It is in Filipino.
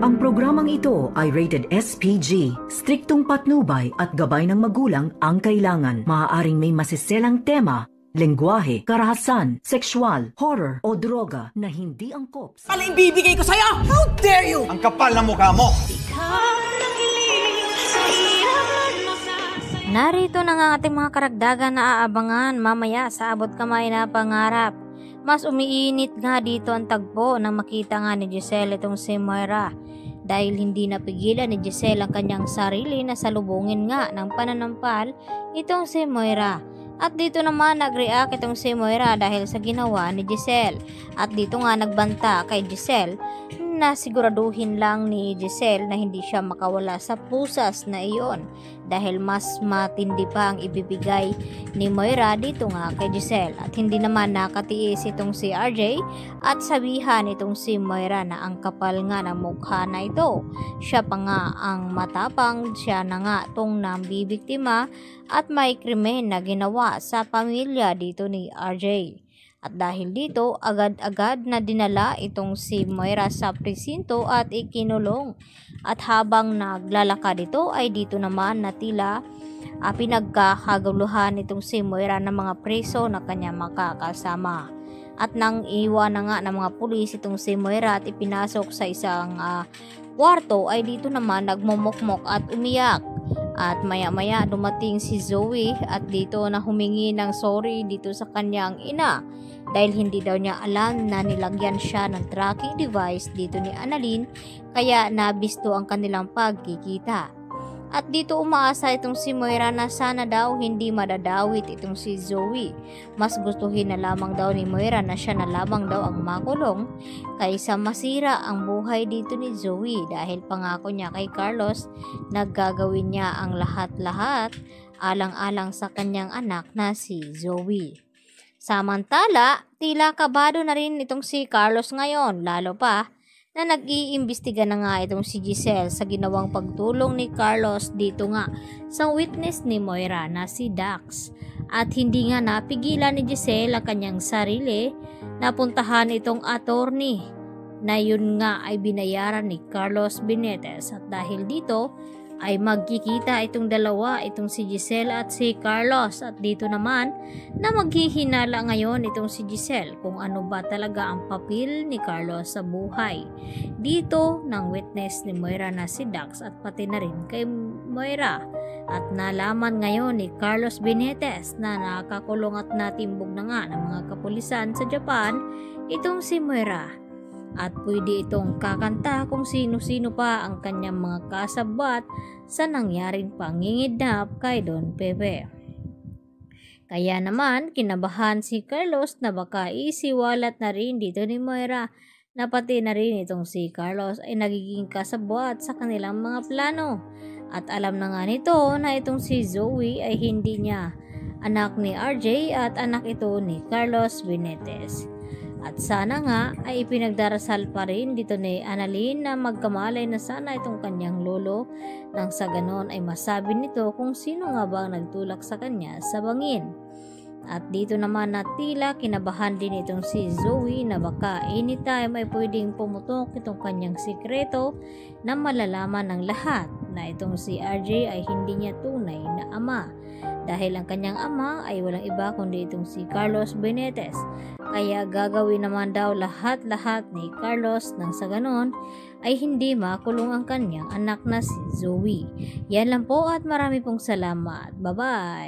Ang programang ito ay rated SPG. Striktong patnubay at gabay ng magulang ang kailangan. Maaaring may masiselang tema, lengguwahe, karahasan, sexual, horror o droga na hindi angkop sa... Ano ibibigay ko sa'yo? How dare you? Ang kapal ng mukha mo! Narito na nga ating mga karagdagan na aabangan mamaya sa abot kamay na pangarap. Mas umiinit nga dito ang tagpo nang makita nga ni Giselle itong si Moira. Dahil hindi napigilan ni Giselle ang kanyang sarili na salubungin nga ng pananampal itong si Moira. At dito naman nag-react itong si Moira dahil sa ginawa ni Giselle. At dito nga nagbanta kay Giselle na siguraduhin lang ni Giselle na hindi siya makawala sa pusas na iyon. Dahil mas matindi pa ang ibibigay ni Moira dito nga kay Giselle. At hindi naman nakatiis itong si RJ at sabihan itong si Moira na ang kapal nga ng mukha na ito. Siya pa nga ang matapang, siya na nga itong nambibiktima at may krimen na ginawa sa pamilya dito ni RJ. At dahil dito, agad-agad na dinala itong si Moira sa presinto at ikinulong. At habang naglalakad ito ay dito naman na tila pinagkakaguluhan itong si Moira ng mga preso na kanya makakasama. At nang iwan na nga ng mga pulis itong si Moira at ipinasok sa isang kwarto ay dito naman nagmumukmok at umiyak. At maya-maya dumating si Zoe at dito na humingi ng sorry dito sa kanyang ina dahil hindi daw niya alam na nilagyan siya ng tracking device dito ni Annalyn kaya nabisto ang kanilang pagkikita. At dito umaasa itong si Moira na sana daw hindi madadawit itong si Zoe. Mas gustuhin na lamang daw ni Moira na siya na lamang daw ang makulong kaysa masira ang buhay dito ni Zoe dahil pangako niya kay Carlos na gagawin niya ang lahat-lahat alang-alang sa kanyang anak na si Zoe. Samantala, tila kabado na rin itong si Carlos ngayon, lalo pa na nag-iimbestiga na nga itong si Giselle sa ginawang pagtulong ni Carlos dito nga sa witness ni Moira na si Dax. At hindi nga napigilan ni Giselle ang kanyang sarili na puntahan itong attorney na yun nga ay binayaran ni Carlos Benitez. At dahil dito ay magkikita itong dalawa, itong si Giselle at si Carlos. At dito naman na maghihinala ngayon itong si Giselle kung ano ba talaga ang papel ni Carlos sa buhay dito ng witness ni Moira na si Dax at pati na rin kay Moira. At nalaman ngayon ni Carlos Benitez na nakakulong at natimbog na nga ng mga kapulisan sa Japan itong si Moira. At pwede itong kakanta kung sino-sino pa ang kanyang mga kasabat sa nangyaring pangingidnap kay Don Pepe. Kaya naman kinabahan si Carlos na baka isiwalat na rin dito ni Moira na pati na rin itong si Carlos ay nagiging kasabwat sa kanilang mga plano. At alam na nga nito na itong si Zoe ay hindi niya anak ni RJ at anak ito ni Carlos Benitez. At sana nga ay ipinagdarasal pa rin dito ni Annalyn na magkamalay na sana itong kanyang lolo nang sa ganon ay masabi nito kung sino nga ba ang nagtulak sa kanya sa bangin. At dito naman na tila kinabahan din itong si Zoe na baka anytime ay pwedeng pumutok itong kanyang sikreto na malalaman ng lahat na itong si RJ ay hindi niya tunay na ama. Dahil ang kanyang ama ay walang iba kundi itong si Carlos Benitez. Kaya gagawin naman daw lahat-lahat ni Carlos nang sa ganon ay hindi makulong ang kanyang anak na si Zoe. Yan lang po at marami pong salamat. Bye-bye!